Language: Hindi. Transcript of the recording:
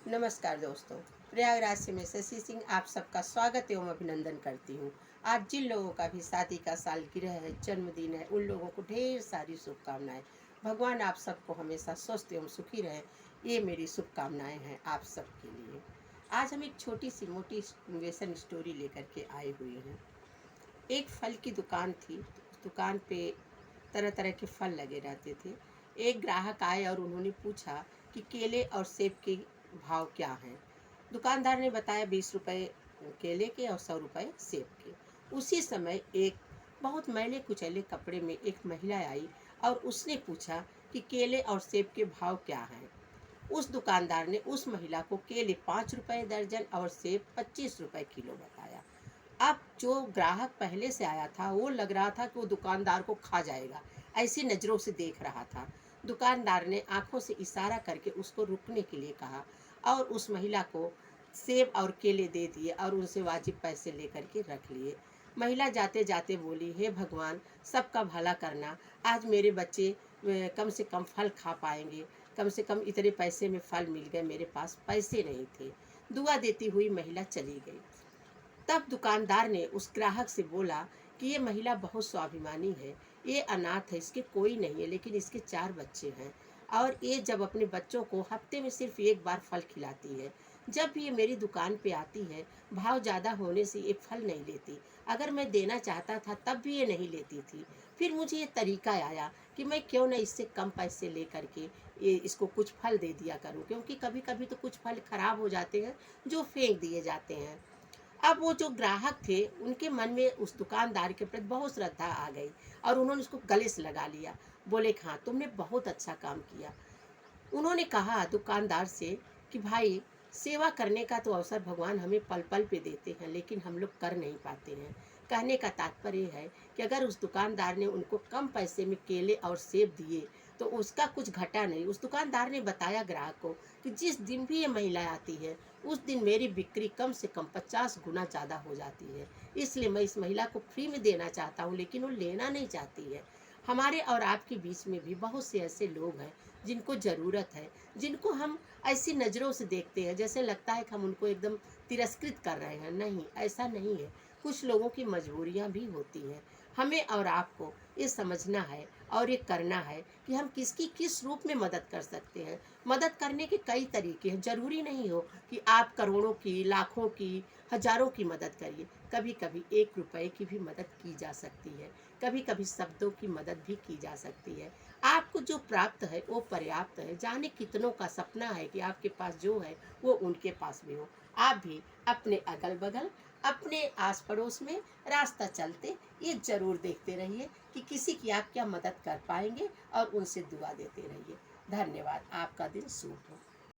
नमस्कार दोस्तों, प्रयागराज से मैं शशि सिंह आप सबका स्वागत एवं अभिनंदन करती हूँ। आज जिन लोगों का भी शादी का सालगिरह है, जन्मदिन है, उन लोगों को ढेर सारी शुभकामनाएं। भगवान आप सबको हमेशा स्वस्थ एवं सुखी रहे, ये मेरी शुभकामनाएं हैं आप सबके लिए। आज हम एक छोटी सी मोटिवेशन स्टोरी लेकर के आए हुए हैं। एक फल की दुकान थी। उस दुकान पे तरह तरह के फल लगे रहते थे। एक ग्राहक आए और उन्होंने पूछा कि केले और सेब के भाव क्या हैं। दुकानदार ने बताया 20 रुपए केले के और 100 रुपए सेब के। उसी समय एक बहुत मैले कुचैले कपड़े में एक महिला आई और उसने पूछा कि केले और सेब के भाव क्या हैं। उस दुकानदार ने उस महिला को केले 5 रुपए दर्जन और सेब 25 रुपए किलो बताया। अब जो ग्राहक पहले से आया था वो लग रहा था कि वो दुकानदार को खा जाएगा, ऐसी नज़रों से देख रहा था। दुकानदार ने आंखों से इशारा करके उसको रुकने के लिए कहा और उस महिला को सेब और केले दे दिए और उनसे वाजिब पैसे लेकर के रख लिए। महिला जाते जाते बोली, हे भगवान, सबका भला करना, आज मेरे बच्चे कम से कम फल खा पाएंगे। कम से कम इतने पैसे में फल मिल गए, मेरे पास पैसे नहीं थे। दुआ देती हुई महिला चली गई। तब दुकानदार ने उस ग्राहक से बोला कि ये महिला बहुत स्वाभिमानी है, ये अनाथ है, इसके कोई नहीं है, लेकिन इसके 4 बच्चे हैं और ये जब अपने बच्चों को हफ्ते में सिर्फ एक बार फल खिलाती है। जब भी ये मेरी दुकान पे आती है, भाव ज़्यादा होने से ये फल नहीं लेती। अगर मैं देना चाहता था तब भी ये नहीं लेती थी। फिर मुझे ये तरीका आया कि मैं क्यों ना इससे कम पैसे ले करके ये इसको कुछ फल दे दिया करूं, क्योंकि कभी कभी तो कुछ फल खराब हो जाते हैं जो फेंक दिए जाते हैं। अब वो जो ग्राहक थे उनके मन में उस दुकानदार के प्रति बहुत श्रद्धा आ गई और उन्होंने उसको गले से लगा लिया। बोले, हाँ, तुमने बहुत अच्छा काम किया। उन्होंने कहा दुकानदार से कि भाई, सेवा करने का तो अवसर भगवान हमें पल पल पे देते हैं, लेकिन हम लोग कर नहीं पाते हैं। कहने का तात्पर्य है कि अगर उस दुकानदार ने उनको कम पैसे में केले और सेब दिए तो उसका कुछ घटा नहीं। उस दुकानदार ने बताया ग्राहक को कि जिस दिन भी ये महिला आती है उस दिन मेरी बिक्री कम से कम 50 गुना ज़्यादा हो जाती है, इसलिए मैं इस महिला को फ्री में देना चाहता हूँ, लेकिन वो लेना नहीं चाहती है। हमारे और आपके बीच में भी बहुत से ऐसे लोग हैं जिनको ज़रूरत है, जिनको हम ऐसी नज़रों से देखते हैं जैसे लगता है कि हम उनको एकदम तिरस्कृत कर रहे हैं। नहीं, ऐसा नहीं है। कुछ लोगों की मजबूरियां भी होती हैं। हमें और आपको ये समझना है और ये करना है कि हम किसकी किस रूप में मदद कर सकते हैं। मदद करने के कई तरीके हैं। ज़रूरी नहीं हो कि आप करोड़ों की, लाखों की, हजारों की मदद करिए। कभी कभी 1 रुपए की भी मदद की जा सकती है। कभी कभी शब्दों की मदद भी की जा सकती है। आपको जो प्राप्त है वो पर्याप्त है। जाने कितनों का सपना है कि आपके पास जो है वो उनके पास भी हो। आप भी अपने अगल बगल, अपने आस पड़ोस में रास्ता चलते ये जरूर देखते रहिए कि किसी की आप क्या मदद कर पाएंगे और उनसे दुआ देते रहिए। धन्यवाद। आपका दिन शुभ हो।